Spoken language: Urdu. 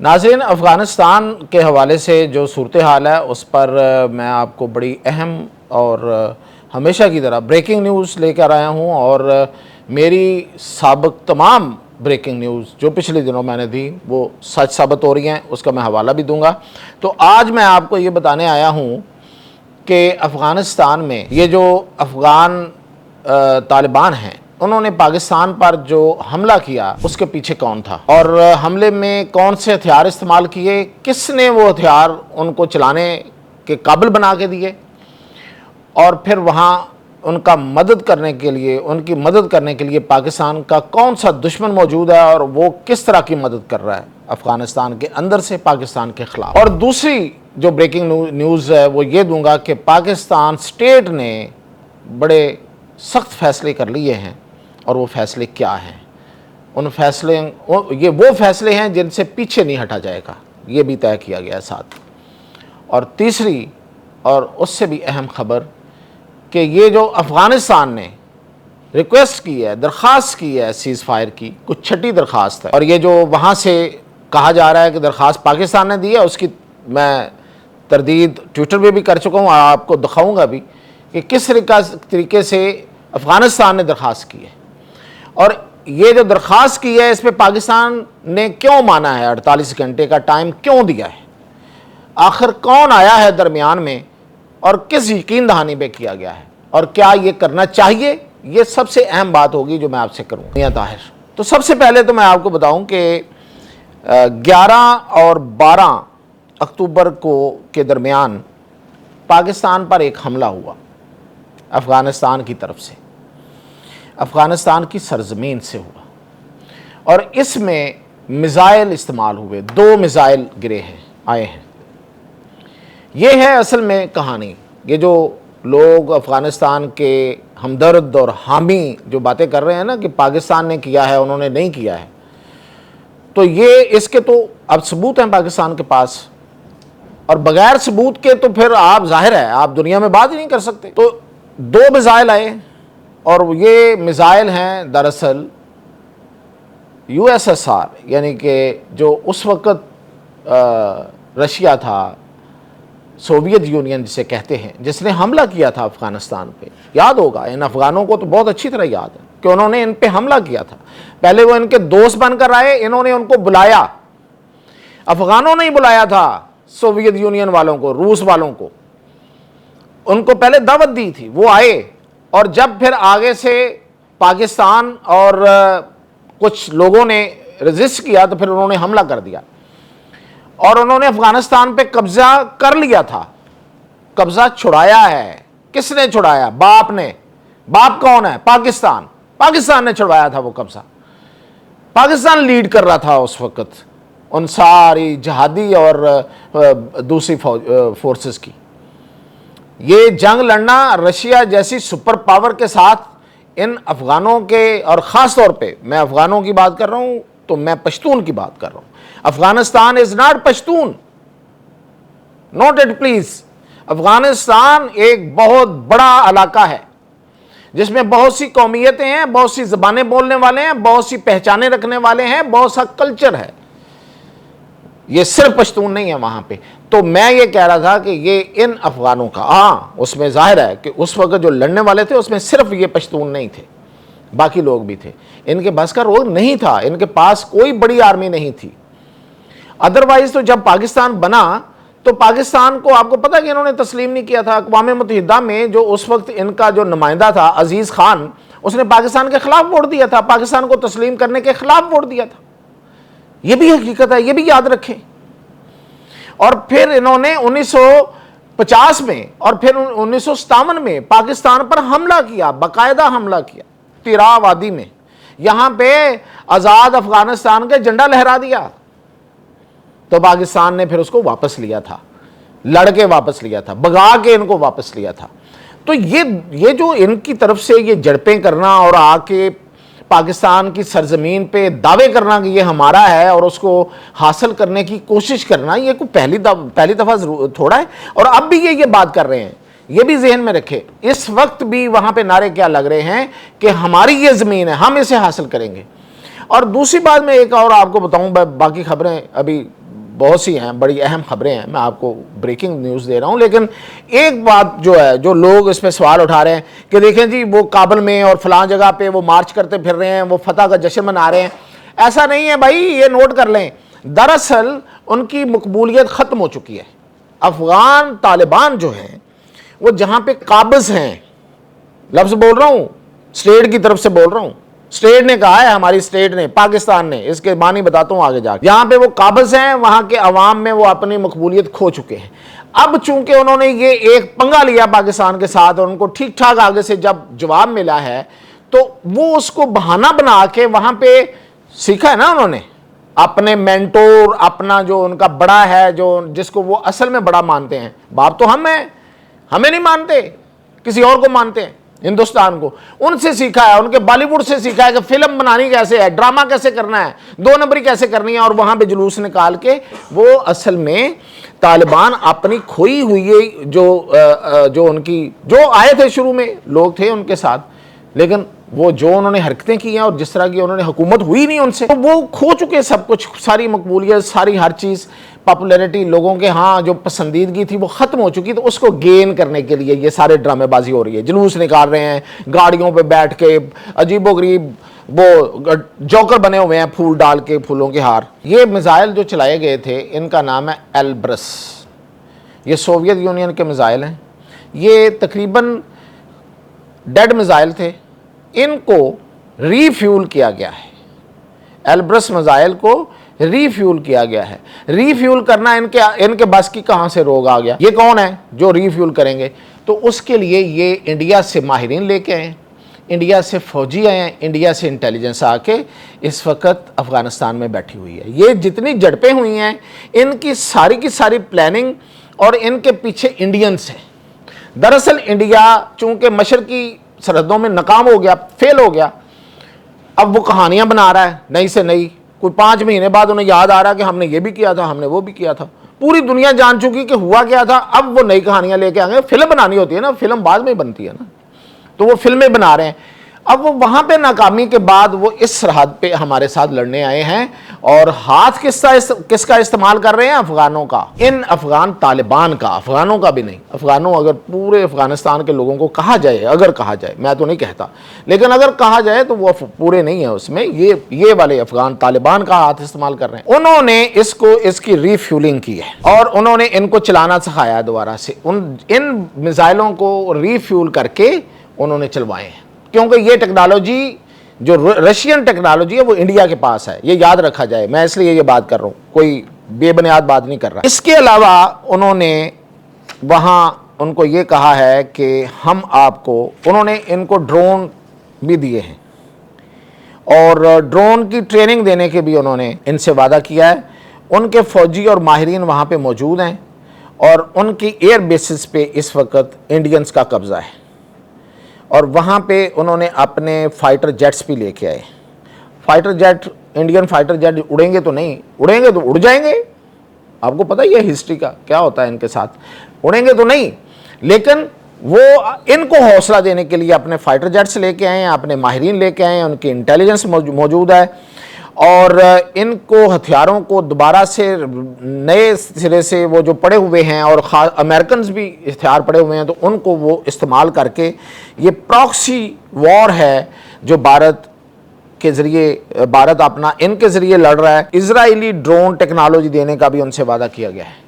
ناظرین، افغانستان کے حوالے سے جو صورتحال ہے اس پر میں آپ کو بڑی اہم اور ہمیشہ کی طرح بریکنگ نیوز لے کر آیا ہوں، اور میری سابق تمام بریکنگ نیوز جو پچھلے دنوں میں نے دی وہ سچ ثابت ہو رہی ہیں، اس کا میں حوالہ بھی دوں گا۔ تو آج میں آپ کو یہ بتانے آیا ہوں کہ افغانستان میں یہ جو افغان طالبان ہیں انہوں نے پاکستان پر جو حملہ کیا اس کے پیچھے کون تھا، اور حملے میں کون سے ہتھیار استعمال کیے، کس نے وہ ہتھیار ان کو چلانے کے قابل بنا کے دیے، اور پھر وہاں ان کی مدد کرنے کے لیے پاکستان کا کون سا دشمن موجود ہے اور وہ کس طرح کی مدد کر رہا ہے افغانستان کے اندر سے پاکستان کے خلاف۔ اور دوسری جو بریکنگ نیوز ہے وہ یہ دوں گا کہ پاکستان سٹیٹ نے بڑے سخت فیصلے کر لیے ہیں، اور وہ فیصلے کیا ہیں، یہ وہ فیصلے ہیں جن سے پیچھے نہیں ہٹا جائے گا، یہ بھی طے کیا گیا ہے ساتھ۔ اور تیسری اور اس سے بھی اہم خبر کہ یہ جو افغانستان نے ریکویسٹ کی ہے، درخواست کی ہے سیز فائر کی، کچھ چھٹی درخواست ہے، اور یہ جو وہاں سے کہا جا رہا ہے کہ درخواست پاکستان نے دی ہے، اس کی میں تردید ٹویٹر پہ بھی کر چکا ہوں، آپ کو دکھاؤں گا بھی کہ کس طریقے سے افغانستان نے درخواست کی ہے، اور یہ جو درخواست کی ہے اس پہ پاکستان نے کیوں مانا ہے، 48 گھنٹے کا ٹائم کیوں دیا ہے، آخر کون آیا ہے درمیان میں، اور کس یقین دہانی پہ کیا گیا ہے، اور کیا یہ کرنا چاہیے، یہ سب سے اہم بات ہوگی جو میں آپ سے کروں گا طاہر۔ تو سب سے پہلے تو میں آپ کو بتاؤں کہ 11 اور 12 اکتوبر کے درمیان پاکستان پر ایک حملہ ہوا افغانستان کی طرف سے، افغانستان کی سرزمین سے ہوا، اور اس میں میزائل استعمال ہوئے، 2 میزائل آئے ہیں۔ یہ ہے اصل میں کہانی، یہ جو لوگ افغانستان کے ہمدرد اور حامی جو باتیں کر رہے ہیں نا کہ پاکستان نے کیا ہے انہوں نے نہیں کیا ہے، تو یہ اس کے تو اب ثبوت ہیں پاکستان کے پاس، اور بغیر ثبوت کے تو پھر آپ ظاہر ہے آپ دنیا میں بات ہی نہیں کر سکتے۔ تو 2 میزائل آئے، اور یہ میزائل ہیں دراصل USSR، یعنی کہ جو اس وقت رشیا تھا، سوویت یونین جسے کہتے ہیں، جس نے حملہ کیا تھا افغانستان پہ۔ یاد ہوگا ان افغانوں کو تو بہت اچھی طرح یاد ہے کہ انہوں نے ان پہ حملہ کیا تھا، پہلے وہ ان کے دوست بن کر آئے، انہوں نے ان کو بلایا، افغانوں نے ہی بلایا تھا سوویت یونین والوں کو، روس والوں کو، ان کو پہلے دعوت دی تھی، وہ آئے، اور جب پھر آگے سے پاکستان اور کچھ لوگوں نے ریزسٹ کیا تو پھر انہوں نے حملہ کر دیا، اور انہوں نے افغانستان پہ قبضہ کر لیا تھا، قبضہ چھڑایا ہے۔ کس نے چھڑایا؟ باپ نے۔ باپ کون ہے؟ پاکستان نے چھڑوایا تھا وہ قبضہ، پاکستان لیڈ کر رہا تھا اس وقت ان ساری جہادی اور دوسری فورسز کی۔ یہ جنگ لڑنا رشیا جیسی سپر پاور کے ساتھ ان افغانوں کے، اور خاص طور پہ میں افغانوں کی بات کر رہا ہوں تو میں پشتون کی بات کر رہا ہوں۔ Afghanistan is not Pashtun, note it please. Afghanistan ایک بہت بڑا علاقہ ہے جس میں بہت سی قومیتیں ہیں، بہت سی زبانیں بولنے والے ہیں، بہت سی پہچانیں رکھنے والے ہیں، بہت سا کلچر ہے، یہ صرف پشتون نہیں ہے وہاں پہ۔ تو میں یہ کہہ رہا تھا کہ یہ ان افغانوں کا، اس میں ظاہر ہے کہ اس وقت جو لڑنے والے تھے اس میں صرف یہ پشتون نہیں تھے، باقی لوگ بھی تھے، ان کے بس کا رول نہیں تھا، ان کے پاس کوئی بڑی آرمی نہیں تھی۔ ادروائز تو جب پاکستان بنا تو پاکستان کو آپ کو پتہ کہ انہوں نے تسلیم نہیں کیا تھا، اقوام متحدہ میں جو اس وقت ان کا جو نمائندہ تھا عزیز خان، اس نے پاکستان کے خلاف ووٹ دیا تھا، پاکستان کو تسلیم کرنے کے خلاف ووٹ دیا تھا، یہ بھی حقیقت ہے، یہ بھی یاد رکھیں۔ اور پھر انہوں نے 1950 میں اور پھر 1957 میں پاکستان پر حملہ کیا، باقاعدہ حملہ کیا تیرا وادی میں، یہاں پہ آزاد افغانستان کا جھنڈا لہرا دیا، تو پاکستان نے پھر اس کو واپس لیا تھا، لڑ کے واپس لیا تھا، بگا کے ان کو واپس لیا تھا۔ تو یہ جو ان کی طرف سے یہ جھڑپیں کرنا اور آ کے پاکستان کی سرزمین پہ دعوے کرنا کہ یہ ہمارا ہے اور اس کو حاصل کرنے کی کوشش کرنا، یہ کوئی پہلی دفعہ تھوڑا ہے، اور اب بھی یہ بات کر رہے ہیں، یہ بھی ذہن میں رکھے۔ اس وقت بھی وہاں پہ نعرے کیا لگ رہے ہیں کہ ہماری یہ زمین ہے، ہم اسے حاصل کریں گے۔ اور دوسری بات میں ایک اور آپ کو بتاؤں، باقی خبریں ابھی بہت سی ہیں بڑی اہم خبریں ہیں، میں آپ کو بریکنگ نیوز دے رہا ہوں، لیکن ایک بات جو ہے جو لوگ اس پہ سوال اٹھا رہے ہیں کہ دیکھیں جی وہ کابل میں اور فلاں جگہ پہ وہ مارچ کرتے پھر رہے ہیں، وہ فتح کا جشن منا رہے ہیں. ایسا نہیں ہے بھائی، یہ نوٹ کر لیں. دراصل ان کی مقبولیت ختم ہو چکی ہے. افغان طالبان جو ہیں وہ جہاں پہ قابض ہیں، لفظ بول رہا ہوں اسٹیٹ کی طرف سے بول رہا ہوں، اسٹیٹ نے کہا ہے، ہماری اسٹیٹ نے، پاکستان نے، اس کے معنی بتاتا ہوں آگے جا کے. یہاں پہ وہ قابض ہیں، وہاں کے عوام میں وہ اپنی مقبولیت کھو چکے ہیں. اب چونکہ انہوں نے یہ ایک پنگا لیا پاکستان کے ساتھ اور ان کو ٹھیک ٹھاک آگے سے جب جواب ملا ہے تو وہ اس کو بہانہ بنا کے وہاں پہ سیکھا ہے نا انہوں نے اپنے مینٹور، اپنا جو ان کا بڑا ہے، جو جس کو وہ اصل میں بڑا مانتے ہیں. باپ تو ہم ہیں، ہمیں نہیں مانتے، کسی اور کو مانتے ہیں، ہندوستان کو. ان سے سیکھا ہے، ان کے بالی ووڈ سے سیکھا ہے کہ فلم بنانی کیسے ہے، ڈرامہ کیسے کرنا ہے، 2 نمبری کیسے کرنی ہے، اور وہاں پہ جلوس نکال کے وہ اصل میں طالبان اپنی کھوئی ہوئی جو ان کی جو آئے تھے شروع میں لوگ تھے ان کے ساتھ، لیکن وہ جو انہوں نے حرکتیں کی ہیں اور جس طرح کی انہوں نے حکومت ہوئی نہیں ان سے، وہ کھو چکے سب کچھ، ساری مقبولیت، ساری ہر چیز، پاپولیرٹی لوگوں کے ہاں جو پسندیدگی تھی وہ ختم ہو چکی. تو اس کو گین کرنے کے لیے یہ سارے ڈرامے بازی ہو رہی ہے. جلوس نکال رہے ہیں گاڑیوں پہ بیٹھ کے، عجیب و غریب وہ جوکر بنے ہوئے ہیں پھول ڈال کے، پھولوں کے ہار. یہ میزائل جو چلائے گئے تھے ان کا نام ہے ایلبرس. یہ سوویت یونین کے میزائل ہیں. یہ تقریباً ڈیڈ میزائل تھے. ان کو ری فیول کیا گیا ہے. ایلبرس میزائل کو ری فیول کیا گیا ہے. ری فیول کرنا ان کے بس کی کہاں سے روگ آ گیا؟ یہ کون ہے جو ری فیول کریں گے؟ تو اس کے لیے یہ انڈیا سے ماہرین لے کے آئے، انڈیا سے فوجی آئے ہیں، انڈیا سے انٹیلیجنس آ کے اس وقت افغانستان میں بیٹھی ہوئی ہے. یہ جتنی جھڑپیں ہوئی ہیں ان کی ساری پلاننگ اور ان کے پیچھے انڈینس ہیں. دراصل انڈیا چونکہ مشرقی سرحدوں میں ناکام ہو گیا، فیل ہو گیا، اب وہ کہانیاں بنا رہا ہے نئی سے نئی. کوئی 5 مہینے بعد انہیں یاد آ رہا کہ ہم نے یہ بھی کیا تھا، ہم نے وہ بھی کیا تھا. پوری دنیا جان چکی کہ ہوا کیا تھا. اب وہ نئی کہانیاں لے کے آ گئے. فلم بنانی ہوتی ہے نا، فلم بعد میں بنتی ہے نا، تو وہ فلمیں بنا رہے ہیں. اب وہ وہاں پہ ناکامی کے بعد وہ اس سرحد پہ ہمارے ساتھ لڑنے آئے ہیں، اور ہاتھ کس کا استعمال کر رہے ہیں؟ افغانوں کا. ان افغان طالبان کا، افغانوں کا بھی نہیں. افغانوں اگر پورے افغانستان کے لوگوں کو کہا جائے، اگر کہا جائے، میں تو نہیں کہتا، لیکن اگر کہا جائے تو وہ پورے نہیں ہیں اس میں. یہ والے افغان طالبان کا ہاتھ استعمال کر رہے ہیں. انہوں نے اس کی ری فیولنگ کی ہے اور انہوں نے ان کو چلانا سکھایا دوبارہ سے. ان میزائلوں کو ری فیول کر کے انہوں نے چلوائے ہیں، کیونکہ یہ ٹیکنالوجی جو رشین ٹیکنالوجی ہے وہ انڈیا کے پاس ہے. یہ یاد رکھا جائے، میں اس لیے یہ بات کر رہا ہوں، کوئی بے بنیاد بات نہیں کر رہا. اس کے علاوہ انہوں نے وہاں ان کو یہ کہا ہے کہ ہم آپ کو، انہوں نے ان کو ڈرون بھی دیے ہیں اور ڈرون کی ٹریننگ دینے کے بھی انہوں نے ان سے وعدہ کیا ہے. ان کے فوجی اور ماہرین وہاں پہ موجود ہیں اور ان کی ایئر بیسز پہ اس وقت انڈینز کا قبضہ ہے، اور وہاں پہ انہوں نے اپنے فائٹر جیٹس بھی لے کے آئے. Fighter jet, Indian fighter jet اڑیں گے تو نہیں، اڑیں گے تو اڑ جائیں گے. آپ کو پتہ ہی ہے ہسٹری کا کیا ہوتا ہے ان کے ساتھ. اڑیں گے تو نہیں، لیکن وہ ان کو حوصلہ دینے کے لیے اپنے فائٹر جیٹس لے کے آئے ہیں، اپنے ماہرین لے کے آئے ہیں، ان کی انٹیلیجنس موجود ہے، اور ان کو ہتھیاروں کو دوبارہ سے نئے سرے سے وہ جو پڑے ہوئے ہیں، اور امریکنز بھی ہتھیار پڑے ہوئے ہیں، تو ان کو وہ استعمال کر کے یہ پراکسی وار ہے جو بھارت کے ذریعے، بھارت اپنا ان کے ذریعے لڑ رہا ہے. اسرائیلی ڈرون ٹیکنالوجی دینے کا بھی ان سے وعدہ کیا گیا ہے.